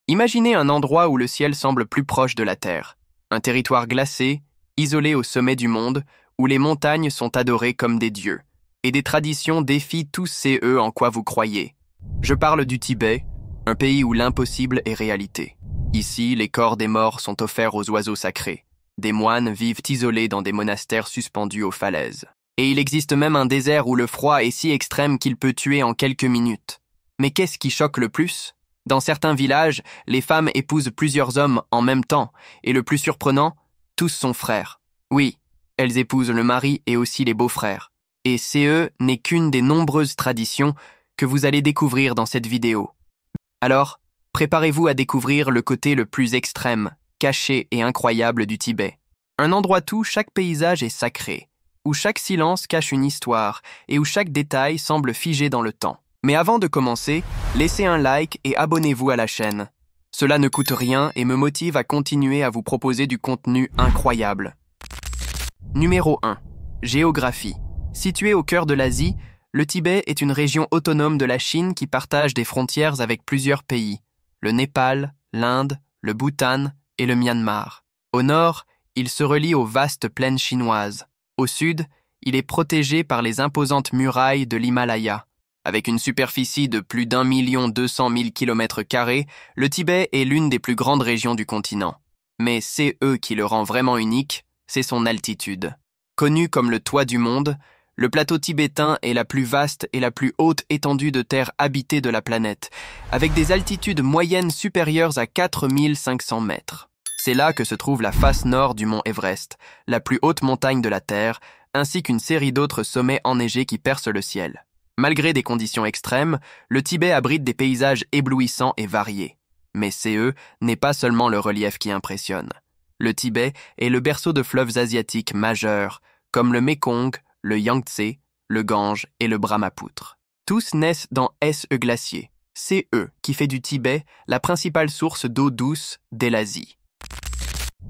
Imaginez un endroit où le ciel semble plus proche de la Terre, un territoire glacé, isolé au sommet du monde, où les montagnes sont adorées comme des dieux, et des traditions défient tous ces en quoi vous croyez. Je parle du Tibet, un pays où l'impossible est réalité. Ici, les corps des morts sont offerts aux oiseaux sacrés. Des moines vivent isolés dans des monastères suspendus aux falaises. Et il existe même un désert où le froid est si extrême qu'il peut tuer en quelques minutes. Mais qu'est-ce qui choque le plus ? Dans certains villages, les femmes épousent plusieurs hommes en même temps, et le plus surprenant, tous sont frères. Oui, elles épousent le mari et aussi les beaux-frères. Et CE n'est qu'une des nombreuses traditions que vous allez découvrir dans cette vidéo. Alors, préparez-vous à découvrir le côté le plus extrême, caché et incroyable du Tibet. Un endroit où chaque paysage est sacré, où chaque silence cache une histoire et où chaque détail semble figé dans le temps. Mais avant de commencer, laissez un like et abonnez-vous à la chaîne. Cela ne coûte rien et me motive à continuer à vous proposer du contenu incroyable. Numéro 1. Géographie. Situé au cœur de l'Asie, le Tibet est une région autonome de la Chine qui partage des frontières avec plusieurs pays, le Népal, l'Inde, le Bhoutan et le Myanmar. Au nord, il se relie aux vastes plaines chinoises. Au sud, il est protégé par les imposantes murailles de l'Himalaya. Avec une superficie de plus d'1 200 000 km², le Tibet est l'une des plus grandes régions du continent. Mais c'est qui le rend vraiment unique, c'est son altitude. Connu comme le toit du monde, le plateau tibétain est la plus vaste et la plus haute étendue de terre habitée de la planète, avec des altitudes moyennes supérieures à 4500 mètres. C'est là que se trouve la face nord du mont Everest, la plus haute montagne de la Terre, ainsi qu'une série d'autres sommets enneigés qui percent le ciel. Malgré des conditions extrêmes, le Tibet abrite des paysages éblouissants et variés. Mais CE n'est pas seulement le relief qui impressionne. Le Tibet est le berceau de fleuves asiatiques majeurs, comme le Mékong, le Yangtze, le Gange et le Brahmapoutre. Tous naissent dans SE glacier, CE, qui fait du Tibet la principale source d'eau douce dès l'Asie.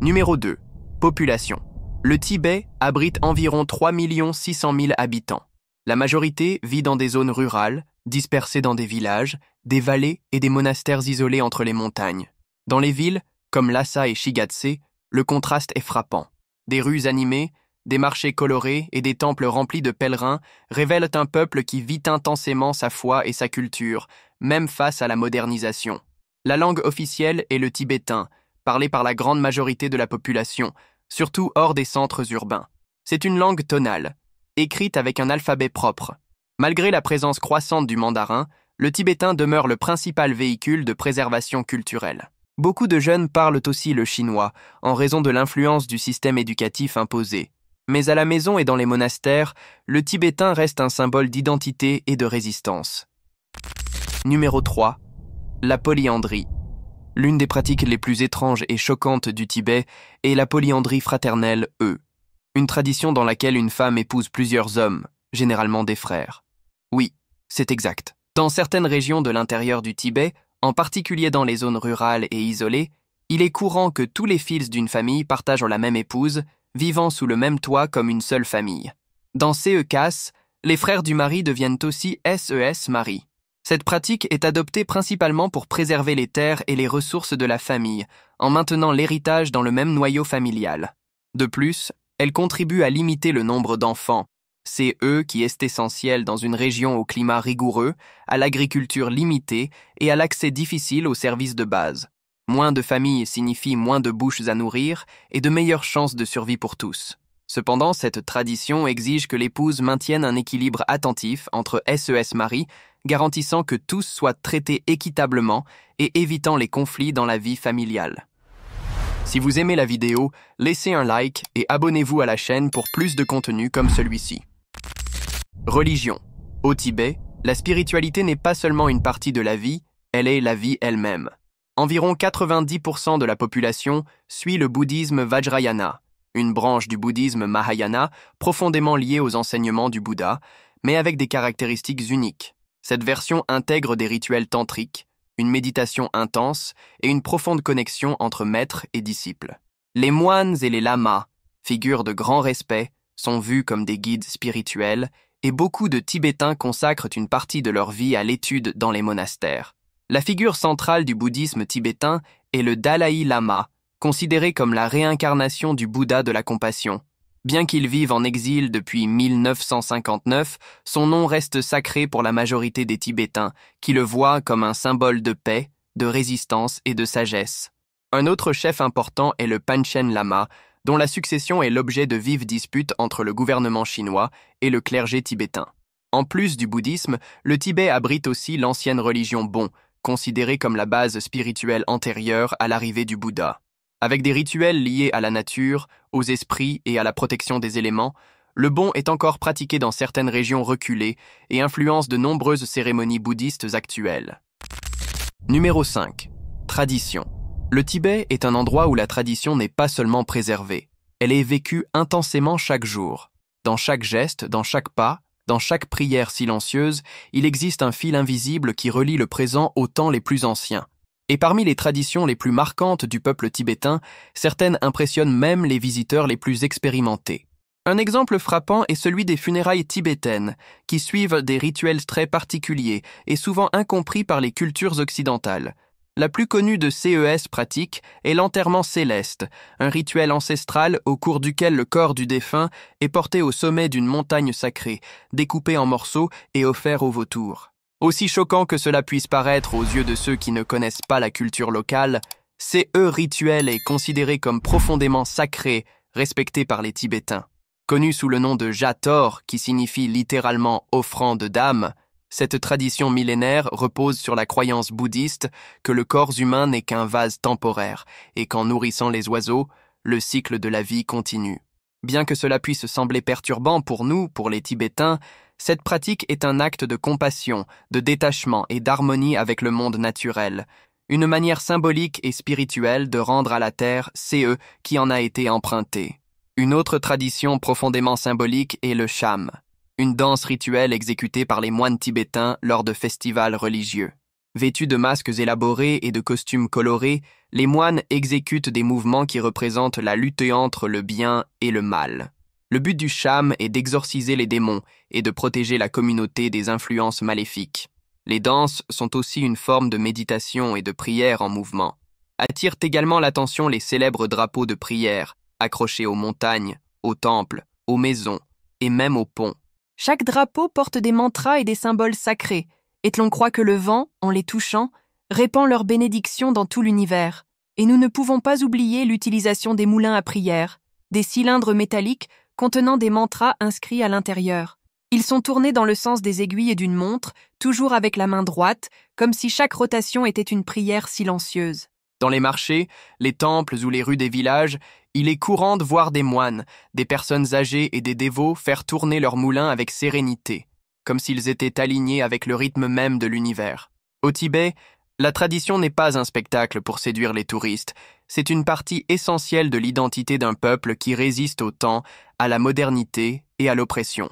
Numéro 2. Population. Le Tibet abrite environ 3 600 000 habitants. La majorité vit dans des zones rurales, dispersées dans des villages, des vallées et des monastères isolés entre les montagnes. Dans les villes, comme Lhasa et Shigatse, le contraste est frappant. Des rues animées, des marchés colorés et des temples remplis de pèlerins révèlent un peuple qui vit intensément sa foi et sa culture, même face à la modernisation. La langue officielle est le tibétain, parlé par la grande majorité de la population, surtout hors des centres urbains. C'est une langue tonale, écrite avec un alphabet propre. Malgré la présence croissante du mandarin, le tibétain demeure le principal véhicule de préservation culturelle. Beaucoup de jeunes parlent aussi le chinois, en raison de l'influence du système éducatif imposé. Mais à la maison et dans les monastères, le tibétain reste un symbole d'identité et de résistance. Numéro 3. La polyandrie. L'une des pratiques les plus étranges et choquantes du Tibet est la polyandrie fraternelle, une tradition dans laquelle une femme épouse plusieurs hommes, généralement des frères. Oui, c'est exact. Dans certaines régions de l'intérieur du Tibet, en particulier dans les zones rurales et isolées, il est courant que tous les fils d'une famille partagent la même épouse, vivant sous le même toit comme une seule famille. Dans ces cas, les frères du mari deviennent aussi SES mari. Cette pratique est adoptée principalement pour préserver les terres et les ressources de la famille, en maintenant l'héritage dans le même noyau familial. De plus, elle contribue à limiter le nombre d'enfants. C'est qui est essentiel dans une région au climat rigoureux, à l'agriculture limitée et à l'accès difficile aux services de base. Moins de familles signifie moins de bouches à nourrir et de meilleures chances de survie pour tous. Cependant, cette tradition exige que l'épouse maintienne un équilibre attentif entre SES mari, garantissant que tous soient traités équitablement et évitant les conflits dans la vie familiale. Si vous aimez la vidéo, laissez un like et abonnez-vous à la chaîne pour plus de contenu comme celui-ci. Religion. Au Tibet, la spiritualité n'est pas seulement une partie de la vie, elle est la vie elle-même. Environ 90% de la population suit le bouddhisme Vajrayana, une branche du bouddhisme Mahayana profondément liée aux enseignements du Bouddha, mais avec des caractéristiques uniques. Cette version intègre des rituels tantriques, une méditation intense et une profonde connexion entre maître et disciple. Les moines et les lamas, figures de grand respect, sont vus comme des guides spirituels et beaucoup de Tibétains consacrent une partie de leur vie à l'étude dans les monastères. La figure centrale du bouddhisme tibétain est le Dalai Lama, considéré comme la réincarnation du Bouddha de la compassion. Bien qu'il vive en exil depuis 1959, son nom reste sacré pour la majorité des Tibétains, qui le voient comme un symbole de paix, de résistance et de sagesse. Un autre chef important est le Panchen Lama, dont la succession est l'objet de vives disputes entre le gouvernement chinois et le clergé tibétain. En plus du bouddhisme, le Tibet abrite aussi l'ancienne religion Bon, considérée comme la base spirituelle antérieure à l'arrivée du Bouddha. Avec des rituels liés à la nature, aux esprits et à la protection des éléments, le Bon est encore pratiqué dans certaines régions reculées et influence de nombreuses cérémonies bouddhistes actuelles. Numéro 5. Tradition. Le Tibet est un endroit où la tradition n'est pas seulement préservée, elle est vécue intensément chaque jour. Dans chaque geste, dans chaque pas, dans chaque prière silencieuse, il existe un fil invisible qui relie le présent aux temps les plus anciens. Et parmi les traditions les plus marquantes du peuple tibétain, certaines impressionnent même les visiteurs les plus expérimentés. Un exemple frappant est celui des funérailles tibétaines, qui suivent des rituels très particuliers et souvent incompris par les cultures occidentales. La plus connue de CES pratiques est l'enterrement céleste, un rituel ancestral au cours duquel le corps du défunt est porté au sommet d'une montagne sacrée, découpé en morceaux et offert aux vautours. Aussi choquant que cela puisse paraître aux yeux de ceux qui ne connaissent pas la culture locale, ce rituel est considéré comme profondément sacré, respecté par les Tibétains. Connu sous le nom de Jator, qui signifie littéralement « offrande d'âme », cette tradition millénaire repose sur la croyance bouddhiste que le corps humain n'est qu'un vase temporaire et qu'en nourrissant les oiseaux, le cycle de la vie continue. Bien que cela puisse sembler perturbant pour nous, pour les Tibétains, cette pratique est un acte de compassion, de détachement et d'harmonie avec le monde naturel, une manière symbolique et spirituelle de rendre à la terre ce qui en a été emprunté. Une autre tradition profondément symbolique est le cham, une danse rituelle exécutée par les moines tibétains lors de festivals religieux. Vêtus de masques élaborés et de costumes colorés, les moines exécutent des mouvements qui représentent la lutte entre le bien et le mal. Le but du cham est d'exorciser les démons et de protéger la communauté des influences maléfiques. Les danses sont aussi une forme de méditation et de prière en mouvement. Attirent également l'attention les célèbres drapeaux de prière, accrochés aux montagnes, aux temples, aux maisons et même aux ponts. Chaque drapeau porte des mantras et des symboles sacrés, et l'on croit que le vent, en les touchant, répand leur bénédiction dans tout l'univers. Et nous ne pouvons pas oublier l'utilisation des moulins à prière, des cylindres métalliques contenant des mantras inscrits à l'intérieur. Ils sont tournés dans le sens des aiguilles d'une montre, toujours avec la main droite, comme si chaque rotation était une prière silencieuse. Dans les marchés, les temples ou les rues des villages, il est courant de voir des moines, des personnes âgées et des dévots faire tourner leurs moulins avec sérénité, comme s'ils étaient alignés avec le rythme même de l'univers. Au Tibet, la tradition n'est pas un spectacle pour séduire les touristes, c'est une partie essentielle de l'identité d'un peuple qui résiste au temps, à la modernité et à l'oppression.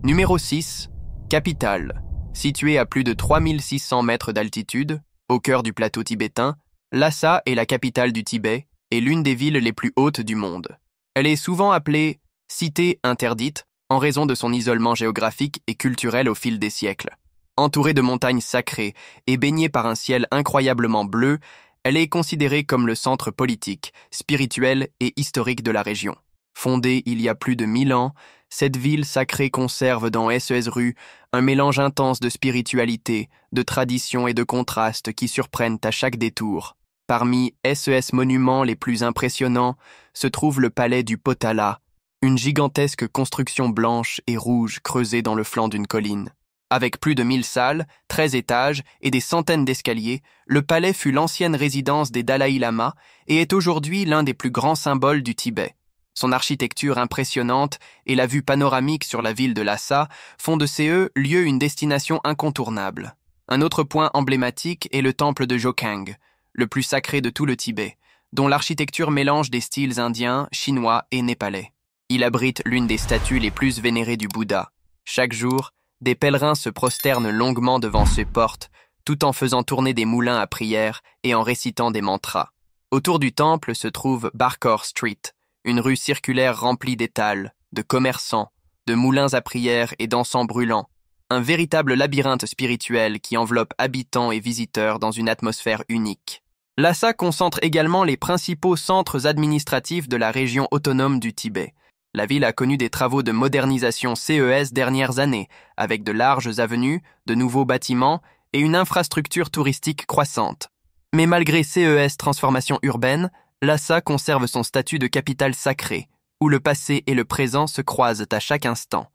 Numéro 6. Capitale. Située à plus de 3600 mètres d'altitude, au cœur du plateau tibétain, Lhasa est la capitale du Tibet et l'une des villes les plus hautes du monde. Elle est souvent appelée « cité interdite » en raison de son isolement géographique et culturel au fil des siècles. Entourée de montagnes sacrées et baignée par un ciel incroyablement bleu, elle est considérée comme le centre politique, spirituel et historique de la région. Fondée il y a plus de 1000 ans, cette ville sacrée conserve dans SES-Rue un mélange intense de spiritualité, de tradition et de contrastes qui surprennent à chaque détour. Parmi SES monuments les plus impressionnants se trouve le palais du Potala, une gigantesque construction blanche et rouge creusée dans le flanc d'une colline. Avec plus de 1000 salles, 13 étages et des centaines d'escaliers, le palais fut l'ancienne résidence des Dalai Lama et est aujourd'hui l'un des plus grands symboles du Tibet. Son architecture impressionnante et la vue panoramique sur la ville de Lhasa font de ce lieu une destination incontournable. Un autre point emblématique est le temple de Jokang, le plus sacré de tout le Tibet, dont l'architecture mélange des styles indiens, chinois et népalais. Il abrite l'une des statues les plus vénérées du Bouddha. Chaque jour, des pèlerins se prosternent longuement devant ses portes, tout en faisant tourner des moulins à prière et en récitant des mantras. Autour du temple se trouve Barkor Street, une rue circulaire remplie d'étals, de commerçants, de moulins à prière et d'encens brûlants. un véritable labyrinthe spirituel qui enveloppe habitants et visiteurs dans une atmosphère unique. Lhasa concentre également les principaux centres administratifs de la région autonome du Tibet. La ville a connu des travaux de modernisation CES dernières années, avec de larges avenues, de nouveaux bâtiments et une infrastructure touristique croissante. Mais malgré CES transformation urbaine, Lhasa conserve son statut de capitale sacrée, où le passé et le présent se croisent à chaque instant.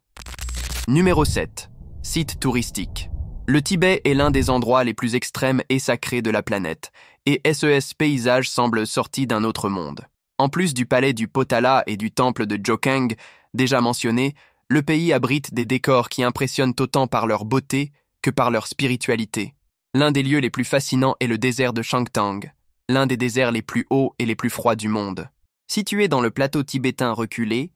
Numéro 7. Site touristique. Le Tibet est l'un des endroits les plus extrêmes et sacrés de la planète, et SES Paysage semble sorti d'un autre monde. En plus du palais du Potala et du temple de Jokang, déjà mentionnés, le pays abrite des décors qui impressionnent autant par leur beauté que par leur spiritualité. L'un des lieux les plus fascinants est le désert de Changtang, l'un des déserts les plus hauts et les plus froids du monde. Situé dans le plateau tibétain reculé,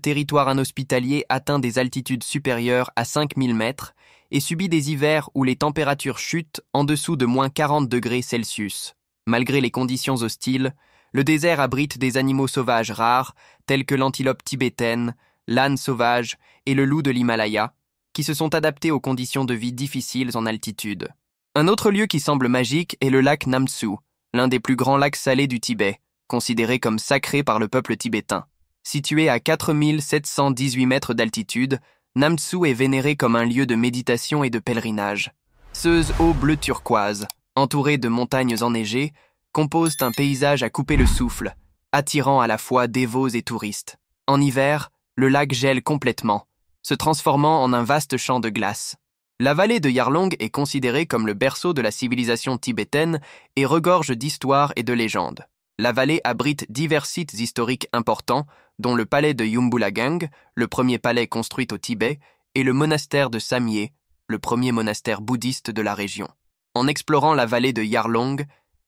territoire inhospitalier atteint des altitudes supérieures à 5000 mètres et subit des hivers où les températures chutent en dessous de moins 40 degrés Celsius. Malgré les conditions hostiles, le désert abrite des animaux sauvages rares, tels que l'antilope tibétaine, l'âne sauvage et le loup de l'Himalaya, qui se sont adaptés aux conditions de vie difficiles en altitude. Un autre lieu qui semble magique est le lac Namtsu, l'un des plus grands lacs salés du Tibet, considéré comme sacré par le peuple tibétain. Situé à 4718 mètres d'altitude, Namtsu est vénéré comme un lieu de méditation et de pèlerinage. Ces eaux bleu turquoise, entourées de montagnes enneigées, composent un paysage à couper le souffle, attirant à la fois dévots et touristes. En hiver, le lac gèle complètement, se transformant en un vaste champ de glace. La vallée de Yarlong est considérée comme le berceau de la civilisation tibétaine et regorge d'histoires et de légendes. La vallée abrite divers sites historiques importants, dont le palais de Yumbulagang, le premier palais construit au Tibet, et le monastère de Samye, le premier monastère bouddhiste de la région. En explorant la vallée de Yarlong,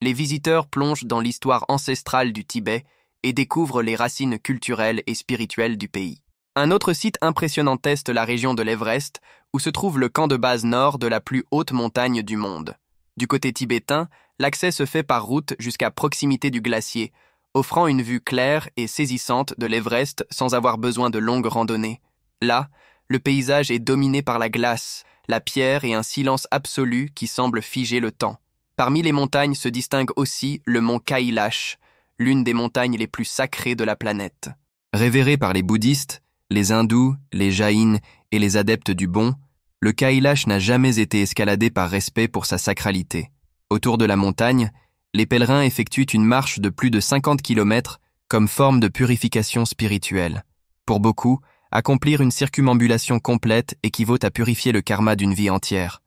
les visiteurs plongent dans l'histoire ancestrale du Tibet et découvrent les racines culturelles et spirituelles du pays. Un autre site impressionnant est la région de l'Everest, où se trouve le camp de base nord de la plus haute montagne du monde. Du côté tibétain, l'accès se fait par route jusqu'à proximité du glacier, offrant une vue claire et saisissante de l'Everest sans avoir besoin de longues randonnées. Là, le paysage est dominé par la glace, la pierre et un silence absolu qui semble figer le temps. Parmi les montagnes se distingue aussi le mont Kailash, l'une des montagnes les plus sacrées de la planète. Révéré par les bouddhistes, les hindous, les jaïns et les adeptes du bon, le Kailash n'a jamais été escaladé par respect pour sa sacralité. Autour de la montagne, les pèlerins effectuent une marche de plus de 50 km comme forme de purification spirituelle. Pour beaucoup, accomplir une circumambulation complète équivaut à purifier le karma d'une vie entière.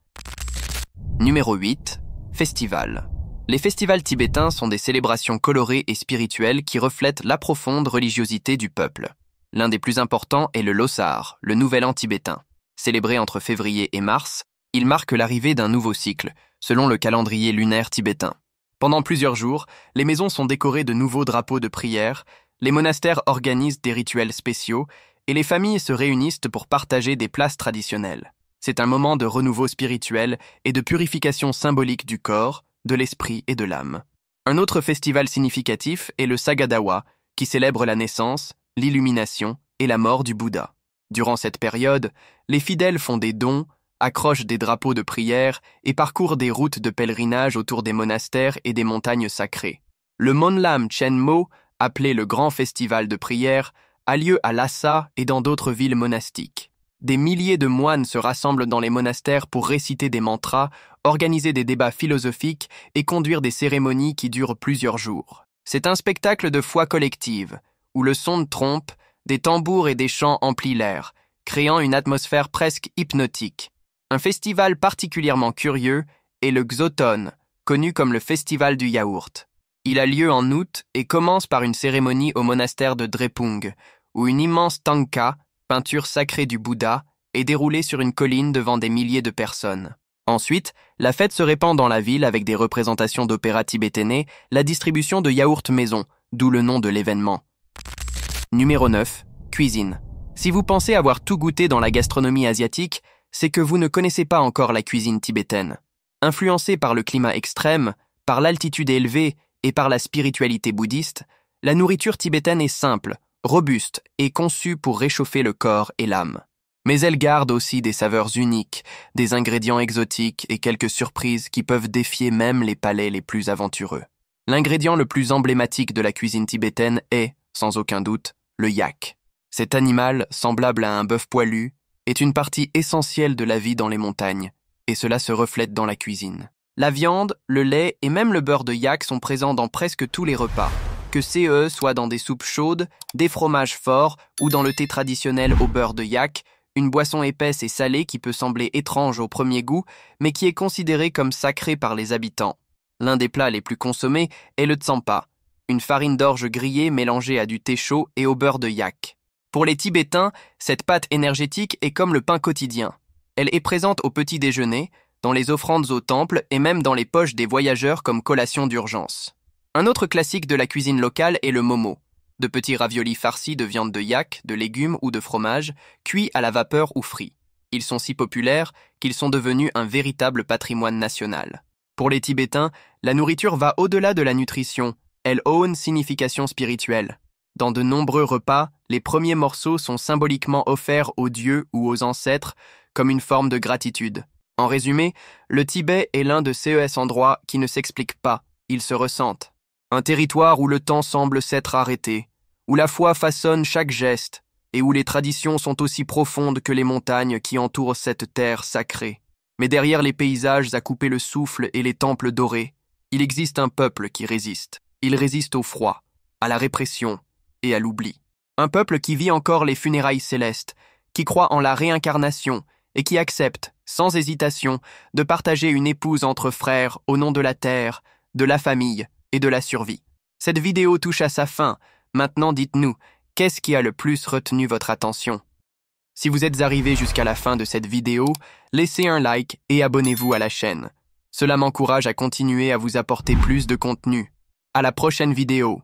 Numéro 8. Festival. Les festivals tibétains sont des célébrations colorées et spirituelles qui reflètent la profonde religiosité du peuple. L'un des plus importants est le Losar, le Nouvel An tibétain. Célébré entre février et mars, il marque l'arrivée d'un nouveau cycle, selon le calendrier lunaire tibétain. Pendant plusieurs jours, les maisons sont décorées de nouveaux drapeaux de prière, les monastères organisent des rituels spéciaux et les familles se réunissent pour partager des plats traditionnels. C'est un moment de renouveau spirituel et de purification symbolique du corps, de l'esprit et de l'âme. Un autre festival significatif est le Sagadawa, qui célèbre la naissance, l'illumination et la mort du Bouddha. Durant cette période, les fidèles font des dons, accrochent des drapeaux de prière et parcourent des routes de pèlerinage autour des monastères et des montagnes sacrées. Le Monlam Chenmo, appelé le Grand Festival de prière, a lieu à Lhasa et dans d'autres villes monastiques. Des milliers de moines se rassemblent dans les monastères pour réciter des mantras, organiser des débats philosophiques et conduire des cérémonies qui durent plusieurs jours. C'est un spectacle de foi collective, où le son de trompe, des tambours et des chants emplissent l'air, créant une atmosphère presque hypnotique. Un festival particulièrement curieux est le Xoton, connu comme le Festival du Yaourt. Il a lieu en août et commence par une cérémonie au monastère de Drepung, où une immense tanka, peinture sacrée du Bouddha, est déroulée sur une colline devant des milliers de personnes. Ensuite, la fête se répand dans la ville avec des représentations d'opéra tibétainais, la distribution de yaourts maison, d'où le nom de l'événement. Numéro 9. Cuisine. Si vous pensez avoir tout goûté dans la gastronomie asiatique, c'est que vous ne connaissez pas encore la cuisine tibétaine. Influencée par le climat extrême, par l'altitude élevée et par la spiritualité bouddhiste, la nourriture tibétaine est simple, robuste et conçue pour réchauffer le corps et l'âme. Mais elle garde aussi des saveurs uniques, des ingrédients exotiques et quelques surprises qui peuvent défier même les palais les plus aventureux. L'ingrédient le plus emblématique de la cuisine tibétaine est, sans aucun doute, le yak. Cet animal, semblable à un bœuf poilu, est une partie essentielle de la vie dans les montagnes, et cela se reflète dans la cuisine. La viande, le lait et même le beurre de yak sont présents dans presque tous les repas, que CE soit dans des soupes chaudes, des fromages forts ou dans le thé traditionnel au beurre de yak, une boisson épaisse et salée qui peut sembler étrange au premier goût, mais qui est considérée comme sacrée par les habitants. L'un des plats les plus consommés est le tsampa, une farine d'orge grillée mélangée à du thé chaud et au beurre de yak. Pour les Tibétains, cette pâte énergétique est comme le pain quotidien. Elle est présente au petit déjeuner, dans les offrandes au temple et même dans les poches des voyageurs comme collation d'urgence. Un autre classique de la cuisine locale est le momo, de petits raviolis farcis de viande de yak, de légumes ou de fromage, cuits à la vapeur ou frits. Ils sont si populaires qu'ils sont devenus un véritable patrimoine national. Pour les Tibétains, la nourriture va au-delà de la nutrition, elle a une signification spirituelle. Dans de nombreux repas, les premiers morceaux sont symboliquement offerts aux dieux ou aux ancêtres comme une forme de gratitude. En résumé, le Tibet est l'un de ces endroits qui ne s'expliquent pas, ils se ressentent. Un territoire où le temps semble s'être arrêté, où la foi façonne chaque geste et où les traditions sont aussi profondes que les montagnes qui entourent cette terre sacrée. Mais derrière les paysages à couper le souffle et les temples dorés, il existe un peuple qui résiste. Il résiste au froid, à la répression et à l'oubli. Un peuple qui vit encore les funérailles célestes, qui croit en la réincarnation et qui accepte, sans hésitation, de partager une épouse entre frères au nom de la terre, de la famille et de la survie. Cette vidéo touche à sa fin. Maintenant, dites-nous, qu'est-ce qui a le plus retenu votre attention? Si vous êtes arrivé jusqu'à la fin de cette vidéo, laissez un like et abonnez-vous à la chaîne. Cela m'encourage à continuer à vous apporter plus de contenu. À la prochaine vidéo.